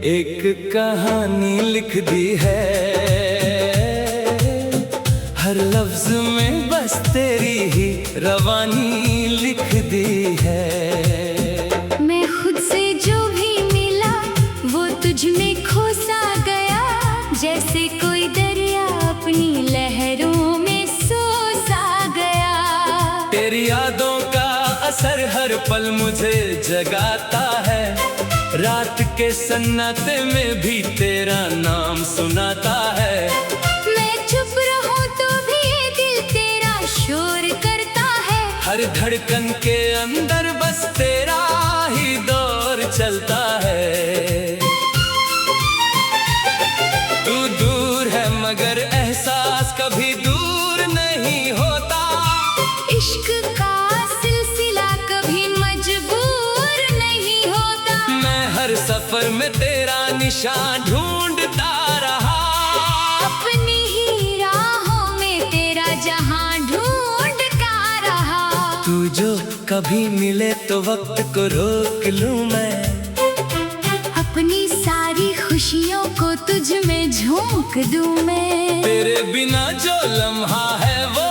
एक कहानी लिख दी है, हर लफ्ज में बस तेरी ही रवानी लिख दी है। मैं खुद से जो भी मिला वो तुझ में खो सा गया, जैसे कोई दरिया अपनी लहरों में सो सा गया। तेरी यादों का असर हर पल मुझे जगाता है, रात के सन्नाटे में भी तेरा नाम सुनाता है। मैं चुप रहूं तो भी ये दिल तेरा शोर करता है, हर धड़कन के अंदर बस तेरा ही दौर चलता है। तू दूर है मगर एहसास कभी दूर नहीं होता, इश्क का सिलसिला कभी मजबूर नहीं होता। मैं हर सफर में तेरा निशान ढूंढता रहा, अपनी ही राहों में तेरा जहां ढूंढता रहा। तू जो कभी मिले तो वक्त को रोक लूं मैं, अपनी सारी खुशियों को तुझ में झोंक दूं मैं। तेरे बिना जो लम्हा है वो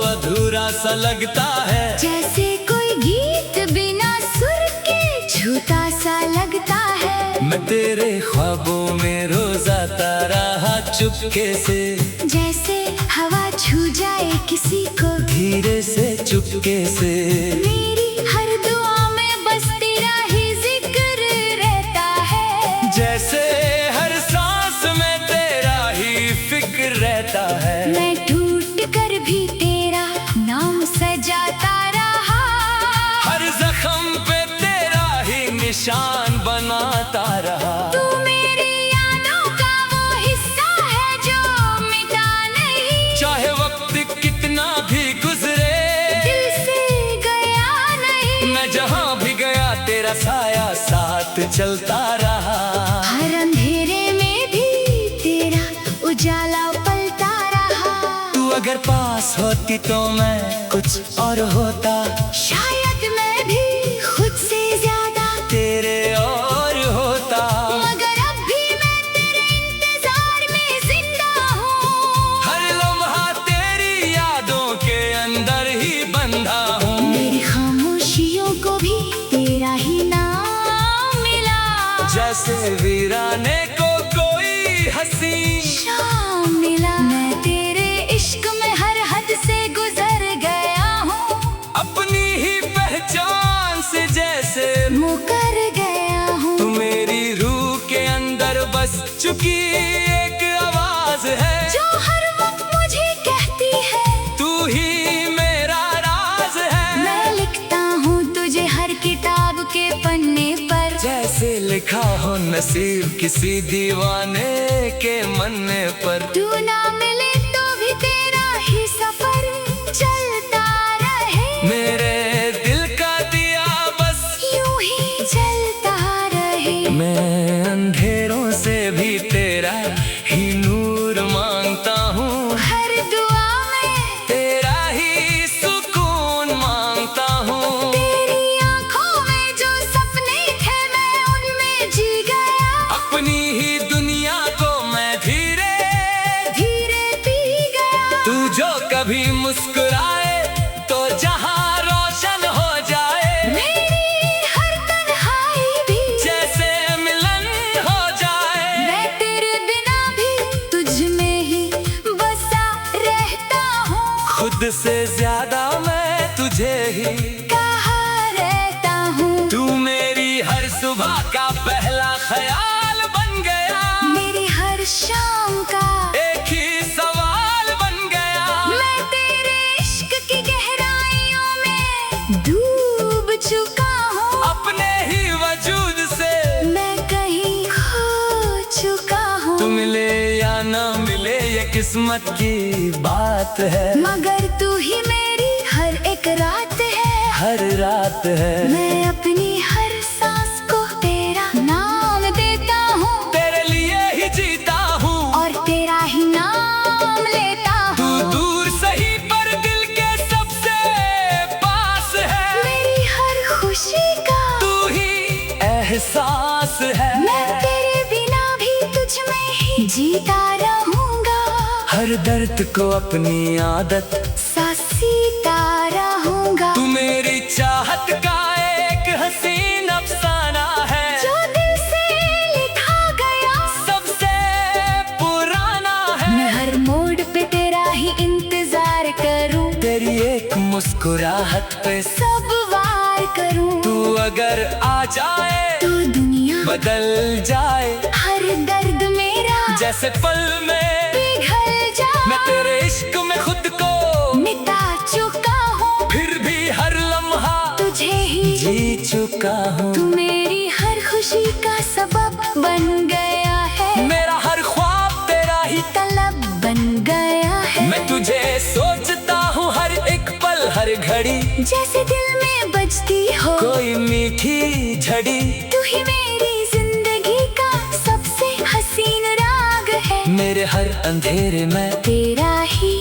अधूरा सा लगता है, जैसे कोई गीत बिना सुर के झूठा सा लगता है। मैं तेरे ख्वाबों में रोज आता रहा चुपके से, जैसे हवा छू जाए किसी को धीरे से चुपके से। मेरी हर दुआ में बस तेरा ही जिक्र रहता है, जैसे हर सांस में तेरा ही फिक्र रहता है। मैं टूट कर भी तेरा नाम सजाता रहा, हर जख्म पे तेरा ही निशान बनाता रहा। तू मेरी यादों का वो हिस्सा है जो मिटा नहीं, चाहे वक्त कितना भी गुजरे दिल से गया नहीं। मैं जहाँ भी गया तेरा साया साथ चलता रहा, हर अंधेरे में भी तेरा उजाला पलता रहा। तू अगर पास होती तो मैं कुछ और होता, शायद मैं भी खुद से ज्यादा तेरे और होता। मगर अब भी मैं तेरे इंतजार में जिंदा हूँ, हर लम्हा तेरी यादों के अंदर ही बंधा हूँ। मेरी खामोशियों को भी तेरा ही नाम मिला, जैसे वीराने को कोई हंसी शाम मिला। मैं तेरे इश्क में हर हद से गुजर गया हूँ, अपनी ही पहचान से जैसे मुकर गया हूँ। तू मेरी रूह के अंदर बस चुकी एक आवाज है, जो हर वक्त मुझे कहती है तू ही मेरा राज है। मैं लिखता हूँ तुझे हर किताब के पन्ने पर, जैसे लिखा हो नसीब किसी दीवाने के मन पर। तू ना मिले तो भी तेरा ही सफर चलता रहे, मेरे दिल का दिया बस यूं ही जलता रहे। मैं अंधेरों से भी तेरा ही नूर मांगता हूँ, हर दुआ में तेरा ही सुकून मांगता हूँ। तेरी आंखों में जो सपने थे मैं उनमें जी गया, अपनी ही दुनिया को मैं धीरे धीरे पी गया। तू जो कभी मुस्कुराए तो जहां रोशन हो जाए, मेरी हर तन्हाई भी जैसे मिलन हो जाए। मैं तेरे बिना भी तुझ में ही बसा रहता हूँ, खुद से ज्यादा मैं तुझे ही कहा रहता हूँ। तू मेरी हर सुबह का पहला ख्याल बन गया, मेरी हर शाम का एक ही सवाल बन गया। मैं तेरे इश्क की गहराइयों में डूब चुका हूँ, अपने ही वजूद से मैं कहीं खो चुका हूँ। तू मिले या ना मिले ये किस्मत की बात है, मगर तू ही मेरी हर एक रात है, हर रात है। मैं अपनी हर सांस को तेरा नाम देता हूँ, तेरे लिए ही जीता हूँ और तेरा ही नाम लेता तू हूँ। दूर सही पर दिल के सबसे पास है, मेरी हर खुशी का तू ही एहसास है। मैं तेरे जीता रहूंगा, हर दर्द को अपनी आदत सा सीता रहूंगा। तू मेरी चाहत का एक हसीन अफसाना है, जो दिल से लिखा गया सबसे पुराना है। मैं हर मोड़ पे तेरा ही इंतजार करूं, तेरी एक मुस्कुराहट पे सब वार करूं। तू अगर आ जाए तू दुनिया बदल जाए, हर दर्द मेरा जैसे पल में पिघल जाए। मैं तेरे इश्क में खुद को मिटा चुका हूँ, फिर भी हर लम्हा तुझे ही जी चुका हूँ। तू मेरी हर खुशी का सबब बन गया है, मेरा हर ख्वाब तेरा ही तलब बन गया है। मैं तुझे सोचता हूँ हर एक पल हर घड़ी, जैसे दिल में बजती हो कोई मीठी झड़ी। तू ही मेरी जिंदगी का सबसे हसीन राग है, मेरे हर अंधेरे में तेरा ही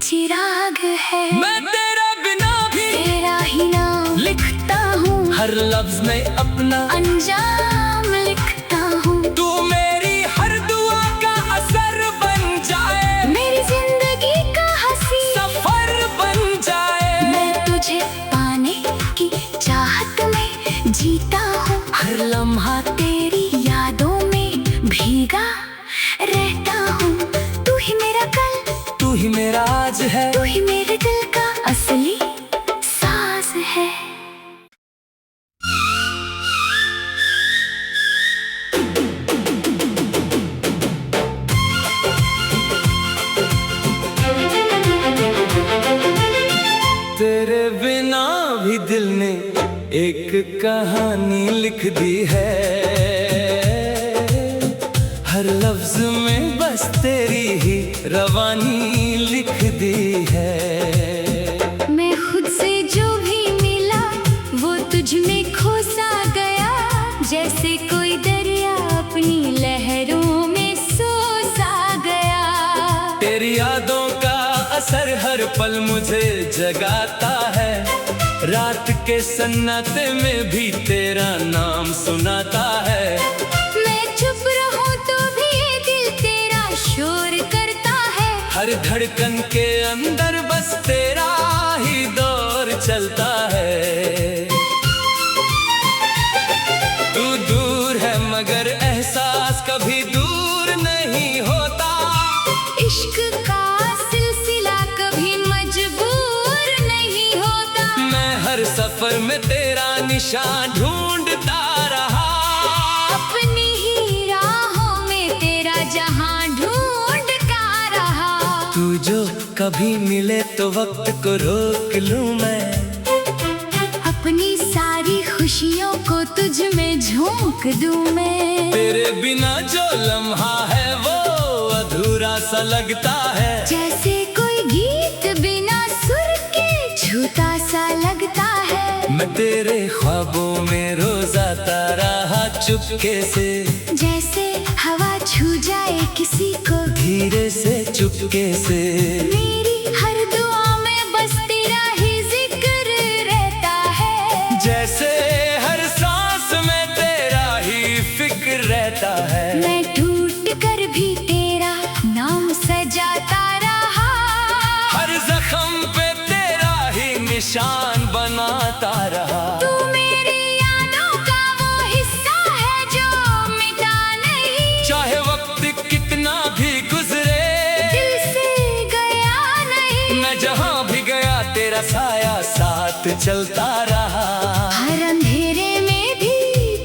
चिराग है। मैं तेरा बिना भी तेरा ही नाम लिखता हूँ, हर लफ्ज में अपना अंजाम लिखता हूँ। तू मेरी हर दुआ का असर बन जाए, मेरी जिंदगी का हंसी सफर बन जाए। मैं तुझे पाने की चाहत में जीता हूँ, हर लम्हा तेरी यादों में भीगा रहता हूँ। तू ही मेरा कल, तू ही मेरा आज है, तू ही मेरे दिल का असली साज है। तेरे बिना भी दिल ने एक कहानी लिख दी है, हर लफ्ज में बस तेरी ही रवानी लिख दी है। मैं खुद से जो भी मिला वो तुझ में खो सा गया, जैसे कोई दरिया अपनी लहरों में सो सा गया। तेरी यादों का असर हर पल मुझे जगाता है, रात के सन्नाटे में भी तेरा नाम सुनाता है। मैं चुप रहूं तो भी ये दिल तेरा शोर करता है, हर धड़कन के अंदर बस तेरा ही दौर चलता है। तू दूर है मगर एहसास कभी दूर नहीं होता, इश्क का सिलसिला कभी मजबूर नहीं होता। मैं हर सफर में तेरा निशान ढूंढता रहा, अपनी ही राहों में तेरा जहां ढूंढता रहा। तू जो कभी मिले तो वक्त को रोक लूं मैं, अपनी सारी खुशियों को तुझ में झोंक दूं मैं। तेरे बिना जो लम्हा है वो अधूरा सा लगता है, जैसे कोई गीत बिना सुर के झूठा सा लगता है। मैं तेरे ख्वाबों में रोज आता रहा चुपके से, जैसे हवा छू जाए किसी को धीरे से चुपके से। मेरी हर दुआ में बस तेरा ही जिक्र रहता है, जैसे हर सांस में तेरा ही फिक्र रहता है। मैं टूट कर भी तेरा नाम सजाता रहा, हर जख्म पे तेरा ही निशान बनाता रहा। तू मेरी यादों का वो हिस्सा है जो मिटा नहीं, चाहे वक्त कितना भी गुजरे दिल से गया नहीं। मैं जहाँ भी गया तेरा साया साथ चलता रहा, हर अंधेरे में भी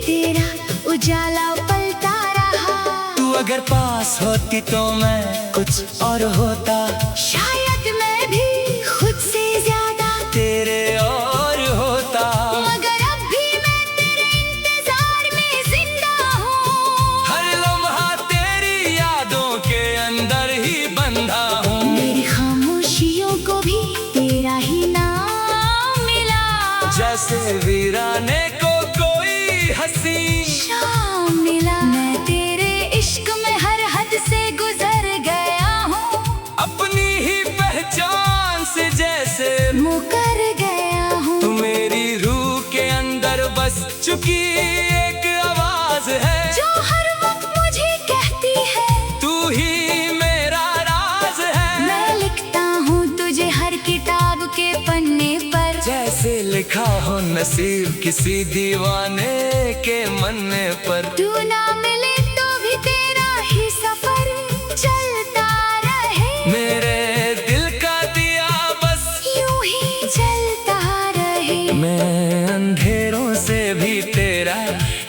तेरा उजाला पलता रहा। तू अगर पास होती तो मैं कुछ और होता, शायद मैं भी खुद से ज्यादा तेरे और होता। मगर अब भी मैं तेरे इंतजार में जिंदा हूँ, हर लम्हा तेरी यादों के अंदर ही बंधा हूँ। मेरी खामोशियों को भी तेरा ही नाम मिला, जैसे वीराने को कोई हंसी शाम मिला। मैं तेरे इश्क में हर हद से गुजर गया हूँ, अपनी ही पहचान से जैसे मुकर गया हूँ। तू मेरी रूह के अंदर बस चुकी एक आवाज है, जो हर वक्त मुझे कहती है लिखा हो नसीब किसी दीवाने के मन पर। तू ना मिले तो भी तेरा ही सफर चलता रहे, मेरे दिल का दिया बस यूं ही जलता रहे। मैं अंधेरों से भी तेरा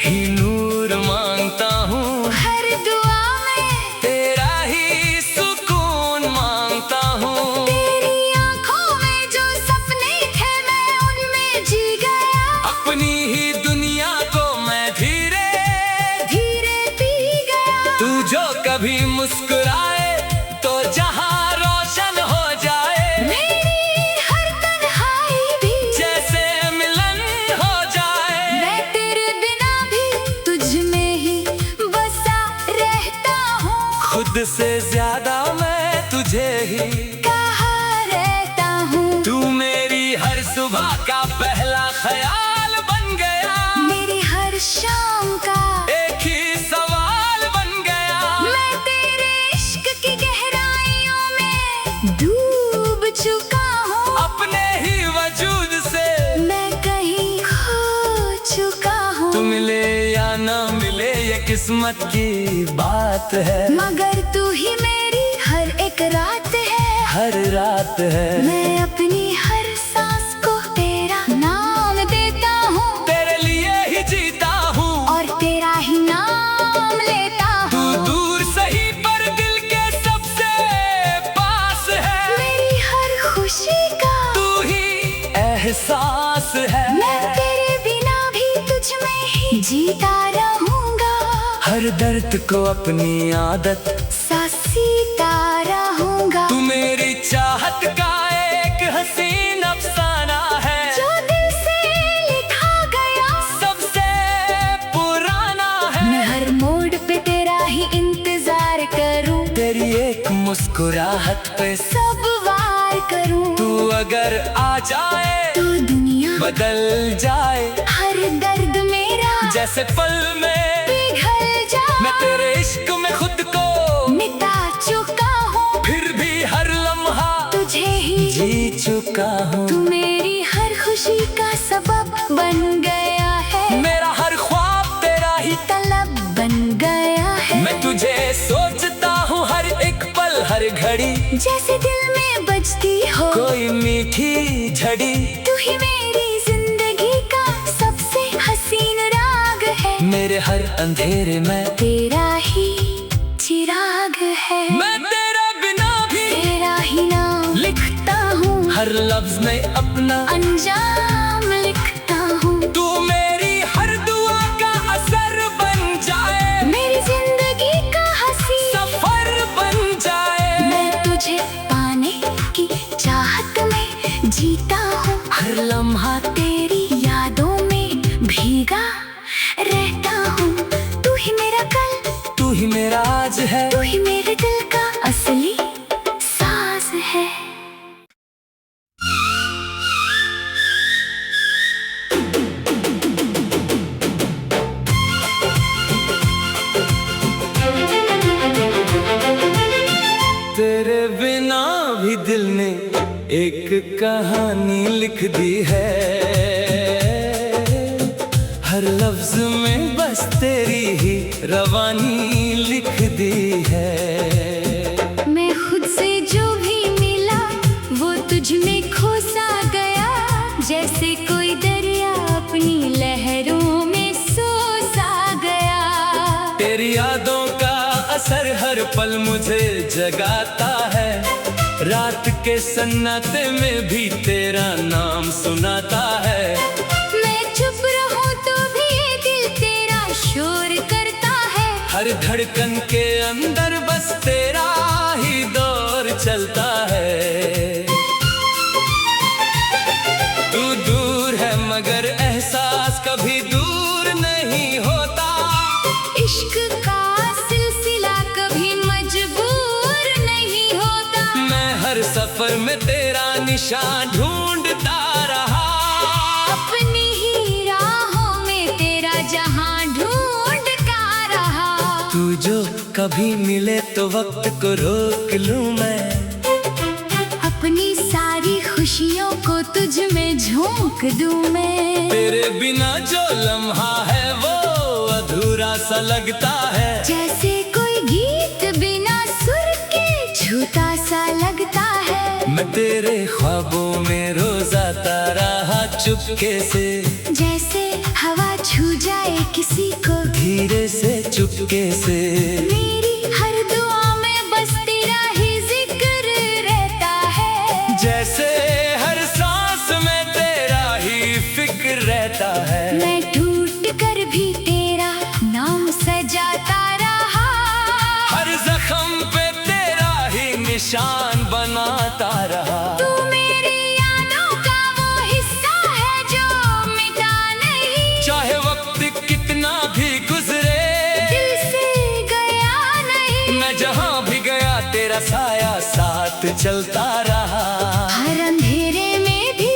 ही नूर मांगता हूँ, हर दुआ में तेरा ही सुकून मांगता हूँ। तेरी आंखों में जो सपने थे मैं उनमें जी गया, अपनी ही दुनिया को मैं धीरे धीरे पी गया। तू जो कभी मुस्कुराए तो जहां रोशन हो जाए, मेरी हर तन्हाई भी जैसे मिलन हो जाए। मैं तेरे बिना भी तुझ में ही बसा रहता हूँ, खुद से ज्यादा मैं तुझे ही कहा रहता हूँ। तू मेरी हर सुबह का पहला ख्याल बन गया, मेरी हर शाम का एक ही सवाल बन गया। मैं तेरे इश्क की गहराइयों में डूब चुका हूँ, अपने ही वजूद से मैं कहीं खो चुका हूँ। तू मिले या ना मिले ये किस्मत की बात है, मगर तू ही मेरी हर एक रात है, हर रात है। मैं अपनी हर सांस को तेरा नाम देता हूँ, तेरे लिए ही जीता हूँ, और तेरा ही नाम लेता तू हूँ। दूर सही पर दिल के सबसे पास है, मेरी हर खुशी का तू ही एहसास है। मैं तेरे बिना भी तुझ में ही जीता रहूंगा, हर दर्द को अपनी आदत सा सीता रहूंगा। तू मेरी चाहत का एक हसीन अफसाना है, जो दिल से लिखा गया सबसे पुराना है। मैं हर मोड़ पे तेरा ही इंतजार करूं, तेरी एक मुस्कुराहट पे सब वार करूं। तू अगर आ जाए तू दुनिया बदल जाए, हर दर्द मेरा जैसे पल में पिघल जाए। मैं तेरे इश्क में खुद को मिटा चुका हूँ, फिर भी हर लम्हा तुझे ही जी चुका हूँ। तू मेरी हर खुशी का सबब बन गया है, मेरा हर ख्वाब तेरा ही तलब बन गया है। मैं तुझे सोचता हूँ हर एक पल हर घड़ी, जैसे दिल में बजती हो कोई मीठी झड़ी। तू ही मेरी जिंदगी का सबसे हसीन राग है, मेरे हर अंधेरे में तेरा ही चिराग है। मैं तेरा बिना भी तेरा ही नाम लिखता हूँ, हर लफ्ज में अपना अंजाम लिखता हूँ। तू मेरी हर दुआ का असर बन जाए, मेरी जिंदगी का हंसी सफर बन जाए। मैं तुझे पाने की चाहत में जीता हूँ, हर लम्हा तेरी यादों में भीगा रहता हूँ। तू ही मेरा कल, तू ही मेरा आज है, तू ही मेरे दिल का असली साज है। तेरे बिना भी दिल ने एक कहानी लिख दी है, हर लफ्ज में बस तेरी ही रवानी लिख दी है। मैं खुद से जो भी मिला वो तुझ में खो सा गया, जैसे कोई दरिया अपनी लहरों में सो सा गया। तेरी यादों का असर हर पल मुझे जगाता है, रात के सन्नाटे में भी तेरा नाम सुनाता है। मैं चुप रहूं तो भी ये दिल तेरा शोर करता है, हर धड़कन के अंदर बस तेरा ही दौर चलता है। तू दूर है मगर एहसास कभी दूर नहीं होता, इश्क का सिलसिला कभी मजबूर नहीं होता। मैं हर सफर में तेरा निशान ढूंढता रहा, अपनी ही राहों में तेरा जहां ढूंढता रहा। तू जो कभी मिले तो वक्त को रोक लूं मैं, अपनी सारी खुशियों को तुझ में झोंक दूं मैं। तेरे बिना जो लम्हा है वो अधूरा सा लगता है, जैसे कोई गीत बिना सुर के झूठा सा लगता है। मैं तेरे ख्वाबों में रोज आता रहा चुपके से, जैसे हवा छू जाए किसी को धीरे से चुपके से। मेरी हर दुआ में बस तेरा ही जिक्र रहता है, जैसे हर सांस में तेरा ही फिक्र रहता है। मैं टूट कर भी तेरा नाम सजाता रहा, हर जख्म पे तेरा ही निशान बनाता रहा। तू मेरी यादों का वो हिस्सा है जो मिटा नहीं, चाहे वक्त कितना भी गुजरे दिल से गया नहीं। मैं जहाँ भी गया तेरा साया साथ चलता रहा। हर अंधेरे में भी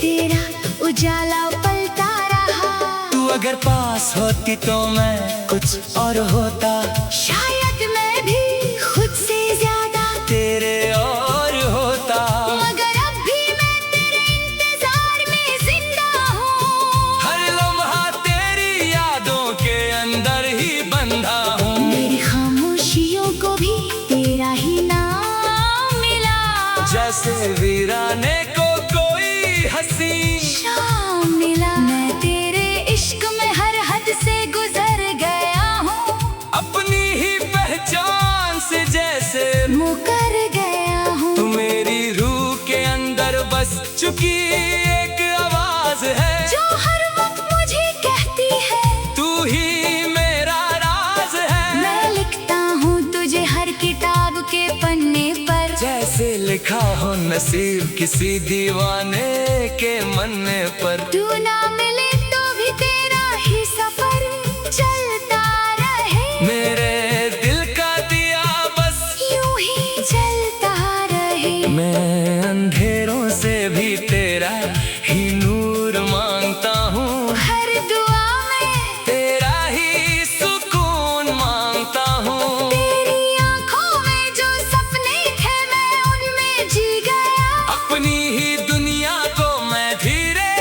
तेरा उजाला पलता रहा। तू अगर पास होती तो मैं कुछ और होता, शायद मैं भी खुद से ज्यादा तेरे और होता। मगर अब भी मैं तेरे इंतजार में जिंदा हूँ, हर लम्हा तेरी यादों के अंदर ही बंधा हूँ। मेरी खामोशियों को भी तेरा ही नाम मिला, जैसे वीराने को कोई हसीन शाम मिला। मैं तेरे इश्क में हर हद से गुजर गया हूँ, अपनी ही पहचान से जैसे मुकर गया हूँ। तू मेरी रूह के अंदर बस चुकी एक आवाज है, जो हर वक्त मुझे कहती है तू ही मेरा राज है। मैं लिखता हूँ तुझे हर किताब के पन्ने पर, जैसे लिखा हो नसीब किसी दीवाने के मन्ने पर। तू ना मिले तो भी तेरा ही सफर चलता रहे, मेरे दिल का दिया बस यूं ही जलता रहे। मैं अंधेरों से भी तेरा ही नूर मांगता हूँ, हर दुआ में तेरा ही सुकून मांगता हूँ। तेरी आंखों में जो सपने थे मैं उनमें जी गया, अपनी ही दुनिया को मैं धीरे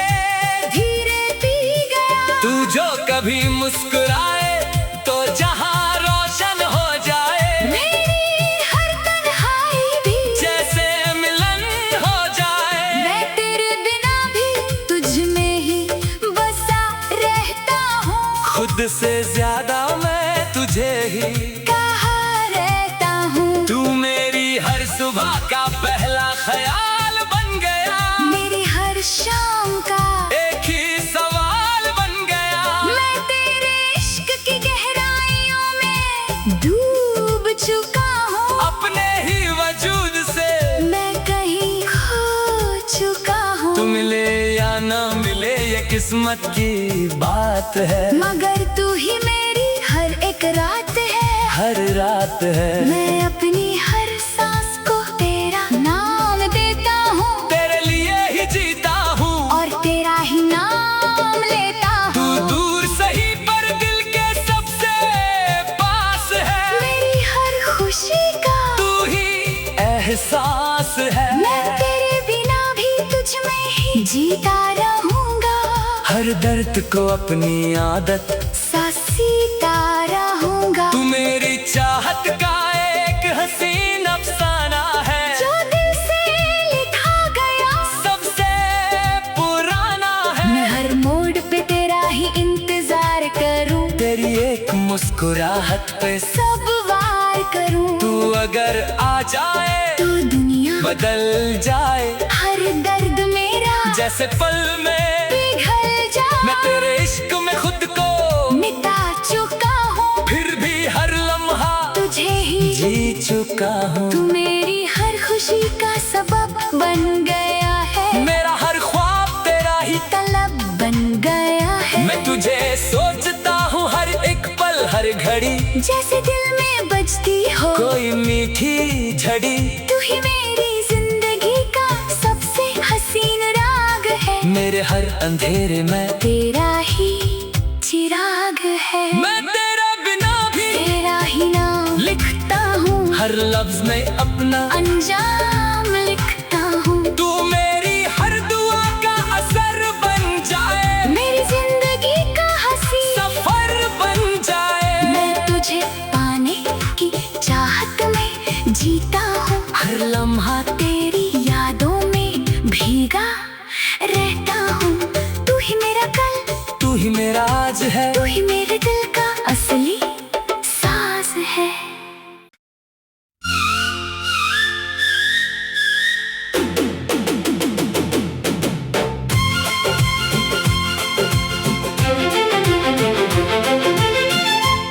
धीरे पी गया। तू जो कभी मुस्कुराए तो जहां रोशन हो जाए, मेरी हर तन्हाई भी जैसे मिलन हो जाए। मैं तेरे बिना भी तुझ में ही बसा रहता हूँ, खुद से ज्यादा मैं तुझे ही कहा रहता हूँ। तू मेरी हर सुबह का पहला ख्याल बन गया, मेरी हर शाम का एक ही सवाल बन गया। मैं तेरे इश्क की गहराइयों में डूब चुका हूँ, अपने ही वजूद से मैं कहीं खो चुका हूँ। तू मिले या ना मिले ये किस्मत की बात है, मगर तू ही मेरी हर एक रात है, हर रात है। मैं अपनी हर सांस को तेरा नाम देता हूँ, तेरे लिए ही जीता हूँ और तेरा ही नाम लेता तू हूँ। दूर सही पर दिल के सबसे पास है, मेरी हर खुशी का तू ही एहसास है। मैं तेरे बिना भी तुझ में ही जीता रहूंगा, हर दर्द को अपनी आदत सा सीता रहूंगा। तू मेरी चाहत का एक हसीन अफसाना है, जो दिल से लिखा गया सबसे पुराना है। मैं हर मोड़ पे तेरा ही इंतजार करूं, तेरी एक मुस्कुराहट पे सब वार करूं। तू अगर आ जाए तू दुनिया बदल जाए, हर दर्द मेरा जैसे पल में पिघल जाए। मैं तेरे इश्क में खुद को मिटा चुका हूँ, फिर भी हर लम्हा तुझे ही जी चुका हूँ। तू मेरी हर खुशी का सबब बन गया है, मेरा हर ख्वाब तेरा ही तलब बन गया है। मैं तुझे सोचता हूँ हर एक पल हर घड़ी, जैसे दिल में बजती हो कोई मीठी झड़ी। तू ही मेरी जिंदगी का सबसे हसीन राग है, मेरे हर अंधेरे में तेरा ही चिराग है। मैं तेरा बिना भी तेरा ही नाम लिखता हूँ, हर लफ्ज में अपना अंजाम लिखता हूँ। तू मेरी हर दुआ है। तू ही मेरे दिल का असली साज है।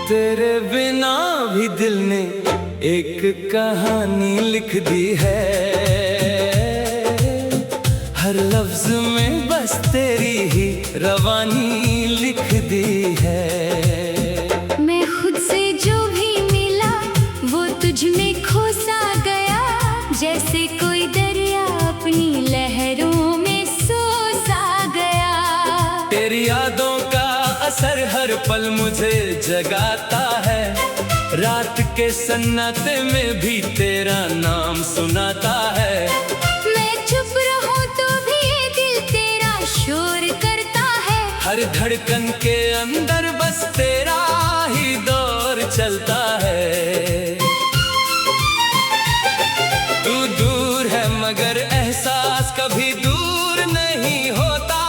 तेरे बिना भी दिल ने एक कहानी लिख दी है। हर लफ्ज में बस तेरी ही रवानी लिख दी है। मैं खुद से जो भी मिला वो तुझ में खो सा गया, जैसे कोई दरिया अपनी लहरों में सो सा गया। तेरी यादों का असर हर पल मुझे जगाता है। रात के सन्नाटे में भी तेरा नाम सुनाता है। मैं चुप रहूं तो भी ये दिल तेरा शोर करता है। हर धड़कन के अंदर बस तेरा ही दौर चलता है। तू दूर है मगर एहसास कभी दूर नहीं होता।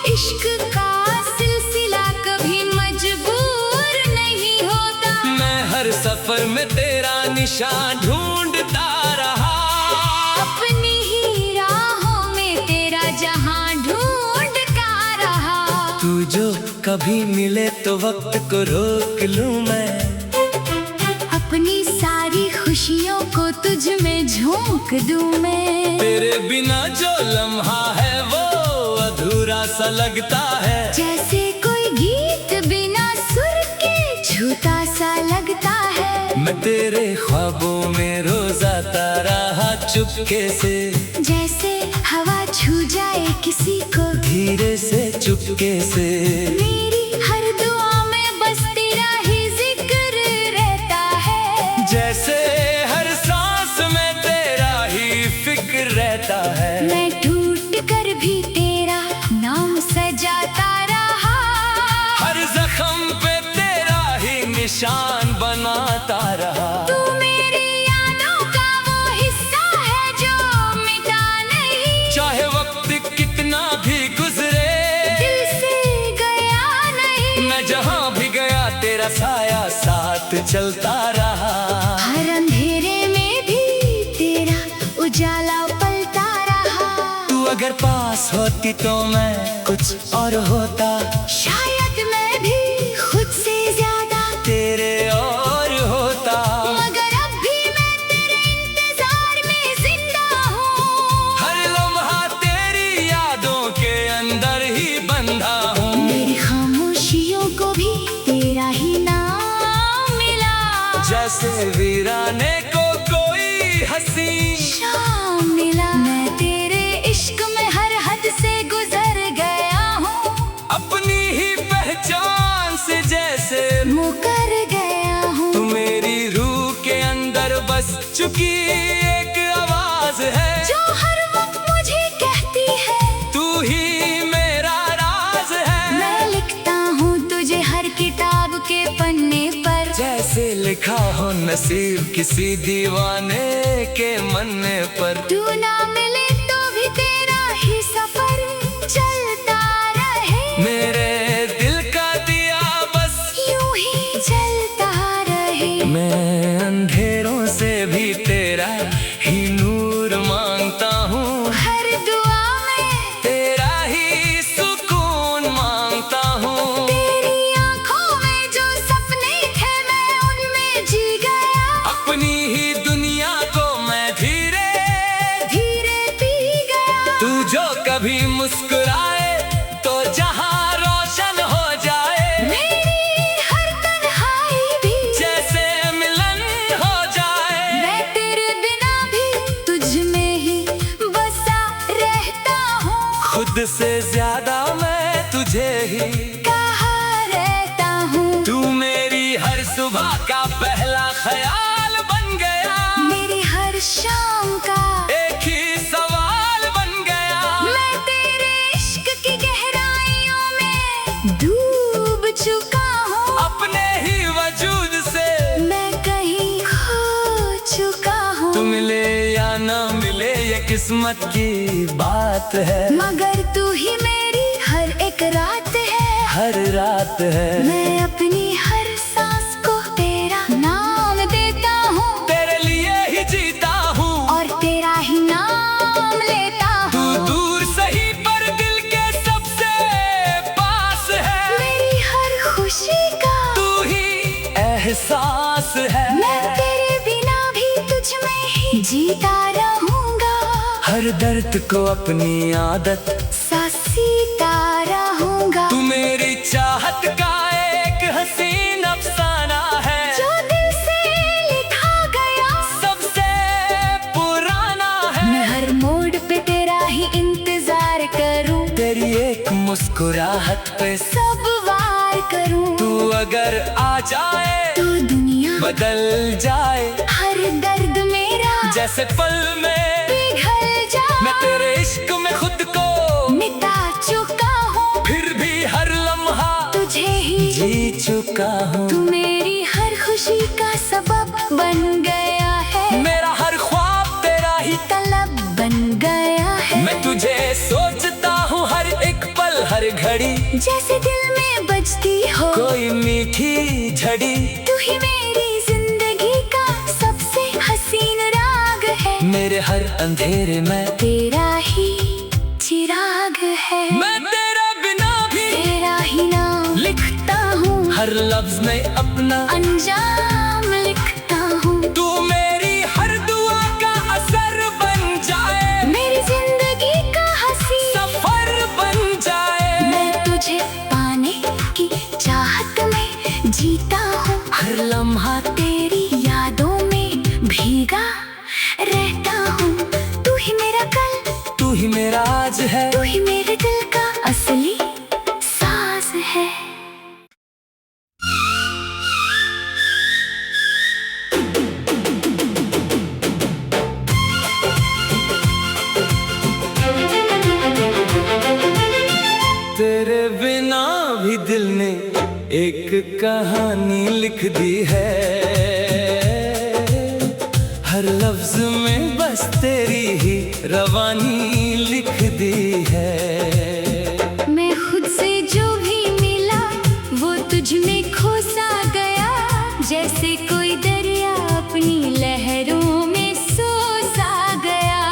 इश्क का सिलसिला कभी मजबूर नहीं होता। मैं हर सफर में तेरा निशान ढूंढता रहा। अपनी ही राहों में तेरा जहां ढूंढता रहा। तू जो कभी मिले तो वक्त को रोक लूं मैं। अपनी सारी खुशियों को तुझ में झोंक दूं मैं। तेरे बिना जो लम्हा है वो अधूरा सा लगता है। जैसे कोई गीत बिना सुर के झूठा सा लगता है। मैं तेरे ख्वाबों में रोज आता रहा चुपके से। जैसे हवा छू जाए किसी को धीरे से चुपके से। मेरी हर दुआ में बस तेरा ही जिक्र रहता है। जैसे हर सांस में तेरा ही फिक्र रहता है। मैं टूट कर भी तेरा नाम सजाता रहा। हर जख्म पे तेरा ही निशान बनाता रहा। तू मेरी यादों का वो हिस्सा है जो मिटा नहीं। चाहे वक्त कितना भी गुजरे दिल से गया नहीं। मैं जहाँ भी गया तेरा साया साथ चलता रहा। हर अंधेरे में भी तेरा उजाला पलता रहा। तू अगर पास होती तो मैं कुछ और होता। शायद मैं भी खुद से ज्यादा तेरे और होता। मगर अब भी मैं तेरे इंतजार में जिंदा हूँ। हर लम्हा तेरी यादों के अंदर ही बंधा हूँ। मेरी खामोशियों को भी तेरा ही नाम मिला। जैसे वीराने को कोई हंसी शाम मिला। मैं तेरे इश्क में हर हद से गुजर गया हूँ। अपनी ही पहचान से जैसे मुकर गया हूँ। तू मेरी रूह के अंदर बस चुकी एक आवाज है। जो हर वक्त मुझे कहती है तू ही मेरा राज है। मैं लिखता हूँ तुझे हर किताब के पन्ने पर। जैसे लिखा हो नसीब किसी दीवाने के मन्ने पर। तू ना मिले तो भी तेरा ही सफर चलता रहे। मेरे दिल का दिया बस यूं ही जलता रहे। मैं अंधेरों से भी तेरा ही नूर मांगता हूँ। हर दुआ में तेरा ही सुकून मांगता हूँ। तेरी आंखों में जो सपने थे मैं उनमें जी गया। अपनी ही दुनिया को मैं धीरे धीरे पी गया। तू जो कभी मुस्कुराए तो जहां रोशन हो जाए। मेरी हर तन्हाई भी जैसे मिलन हो जाए। मैं तेरे बिना भी तुझ में ही बसा रहता हूँ। खुद से ज्यादा मैं तुझे ही कहा रहता हूँ। तू मेरी हर सुबह का पहला ख्याल बन गया। मेरी हर शाम का एक ही सवाल बन गया। मैं तेरे इश्क की गहराइयों में डूब चुका हूँ। अपने ही वजूद से मैं कहीं खो चुका हूँ। तू मिले या ना मिले ये किस्मत की बात है। मगर तू ही मेरी हर एक रात है। हर रात है। मैं अपनी हर सांस को तेरा नाम देता हूँ, तेरे लिए ही जीता हूँ और तेरा ही नाम लेता तू हूँ। दूर सही पर दिल के सबसे पास है। मेरी हर खुशी का तू ही एहसास है। मैं तेरे बिना भी तुझ में ही जीता रहूंगा। हर दर्द को अपनी आदत सा सीता रहूंगा। तू मेरी चाहत का एक हसीन अफसाना है, जो दिल से लिखा गया सबसे पुराना है। मैं हर मोड़ पे तेरा ही इंतजार करूं, तेरी एक मुस्कुराहट पे सब वार करूं। तू अगर आ जाए तू दुनिया बदल जाए, हर दर्द मेरा जैसे पल में पिघल जाए। मैं तेरे इश्क में खुद को मिटा चुका हूँ, फिर भी हर लम्हा तुझे ही जी चुका हूँ। तू मेरी हर खुशी का सबब बन गया है। मेरा हर ख्वाब तेरा ही तलब बन गया है। मैं तुझे सोचता हूँ हर एक पल हर घड़ी, जैसे दिल में बजती हो कोई मीठी झड़ी। तू ही मेरी जिंदगी का सबसे हसीन राग है। मेरे हर अंधेरे में तेरा ही चिराग है। मैं तेरा बिना भी तेरा ही नाम लिखता हूँ, हर लफ्ज में अपना अंजाम लिखता हूँ। तू मेरी हर दुआ का असर बन जाए, मेरी जिंदगी का हंसी सफर बन जाए। मैं तुझे पाने की चाहत में जीता हूँ। हर लम्हा तेरी यादों में भीगा रहता हूँ। तू ही मेरा कल, तू ही मेरा आज है। तू ही मेरे दिल का असली साज है। तेरे बिना भी दिल ने एक कहानी लिख दी है, हर लफ्ज में बस तेरी ही रवानी लिख दी है। मैं खुद से जो भी मिला वो तुझ में खो सा गया, जैसे कोई दरिया अपनी लहरों में सो सा गया।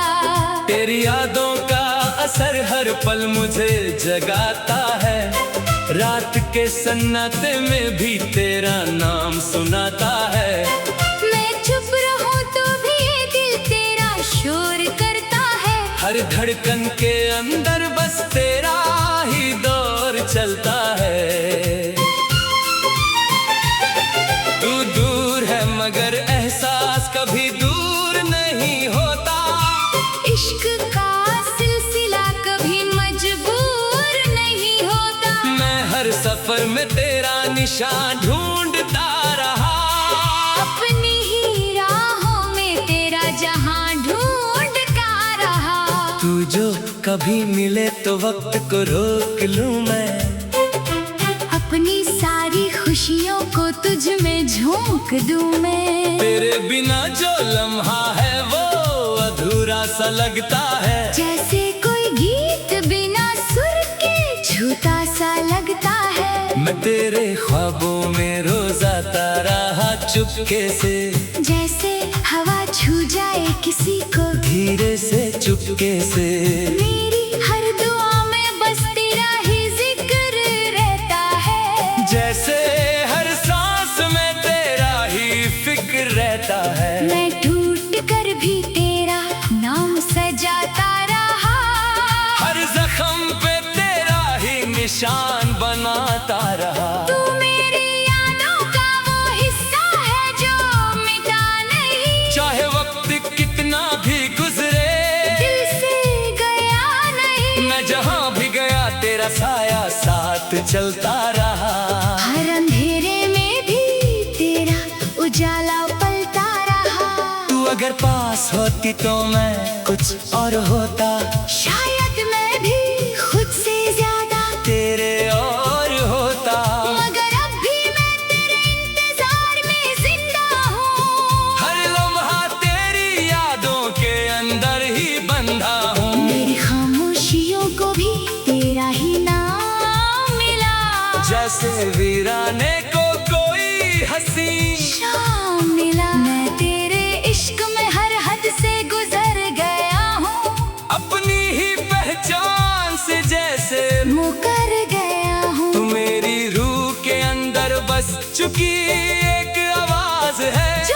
तेरी यादों का असर हर पल मुझे जगाता है, रात के सन्नाटे में भी तेरा नाम सुनाता है। मैं चुप रहूं तो भी ये दिल तेरा शोर करता है। हर धड़कन के अंदर बस तेरा ही दौर चलता है। तू दूर है मगर एहसास कभी दूर नहीं होता। इश्क का सिलसिला कभी मजबूर नहीं होता। मैं हर सफर में तेरा निशान ढूंढता रहा, अपनी ही राहों में तेरा जहां ढूंढता रहा। तू जो कभी मिले तो वक्त को रोक लूं मैं, अपनी सारी खुशियों को तुझ में झोंक दूं मैं। तेरे बिना जो लम्हा है वो अधूरा सा लगता है, जैसे कोई गीत बिना सुर के झूठा सा लगता है। मैं तेरे ख्वाबों में रोज आता रहा चुपके से, जैसे हवा छू जाए किसी को धीरे से चुपके से। मेरी हर दुआ में बस तेरा ही जिक्र रहता है। जैसे हर सांस में तेरा ही फिक्र रहता है। मैं टूट कर भी तेरा नाम सजाता रहा, हर जख्म पे तेरा ही निशान बनाता रहा। तू मेरी यादों का वो हिस्सा है जो मिटा नहीं। चाहे वक्त कितना भी गुजरे दिल से गया नहीं। मैं जहाँ भी गया तेरा साया साथ चलता रहा। हर अंधेरे में भी तेरा उजाला पलता रहा। तू अगर पास होती तो मैं कुछ और होता, शायद मैं भी खुद से ज्यादा तेरे और होता। मगर अब भी मैं तेरे इंतजार में जिंदा हूँ। हर लम्हा तेरी यादों के अंदर ही बंधा हूँ। मेरी खामोशियों को भी तेरा ही नाम मिला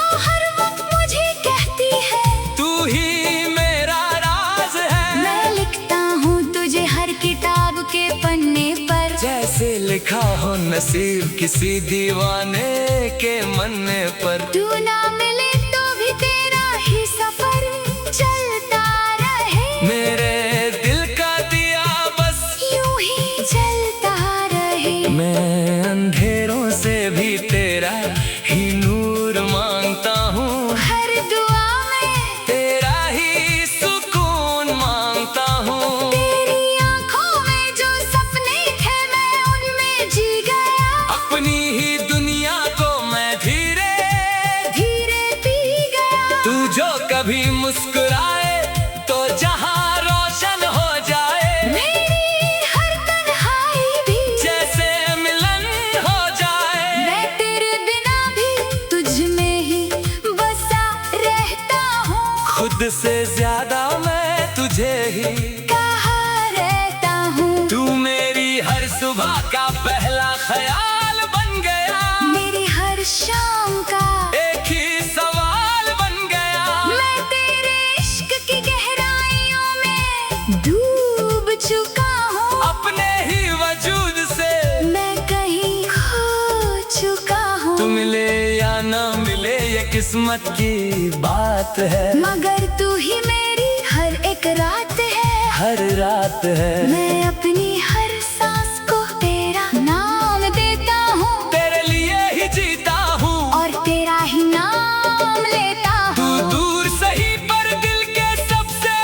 जो हर वक्त मुझे कहती है तू ही मेरा राज है। मैं लिखता हूँ तुझे हर किताब के पन्ने पर, जैसे लिखा हो नसीब किसी दीवाने के मन पर। तू ना मिले तो भी तेरा ही सफर चलता रहे, मेरे दिल का दिया बस यूं ही जलता रहे। मैं अंधेरों से भी तेरा ही नूर मांगता हूँ, हर दुआ में तेरा ही सुकून मांगता हूँ। तेरी आंखों में जो सपने थे मैं उनमें जी गया, अपनी ही दुनिया को मैं धीरे धीरे पी गया। तू जो कभी मुस्कुराए तो जहां रोशन हो जाए, मेरी हर तन्हाई भी जैसे मिलन हो जाए। मैं तेरे बिना भी तुझ में ही बसा रहता हूँ, खुद से ज्यादा मैं तुझे ही कहा रहता हूँ। तू मेरी हर सुबह का पहला ख्याल बन गया, मेरी हर शाम का एक ही सवाल बन गया। मैं तेरे इश्क की गहराइयों में डूब चुका हूँ, अपने ही वजूद से मैं कहीं खो चुका हूँ। तू मिले या ना मिले ये किस्मत की बात है, मगर तू ही मेरी हर एक रात है। हर रात है। मैं अपनी हर सांस को तेरा नाम देता हूँ, तेरे लिए ही जीता हूँ और तेरा ही नाम लेता तू हूँ। दूर सही पर दिल के सबसे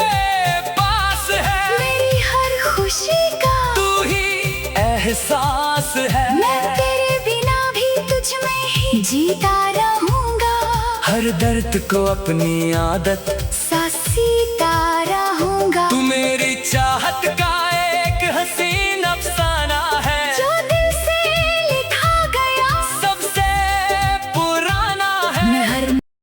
पास है, मेरी हर खुशी का तू ही एहसास है। मैं तेरे बिना भी तुझ में ही जीता रहूंगा। हर दर्द को अपनी आदत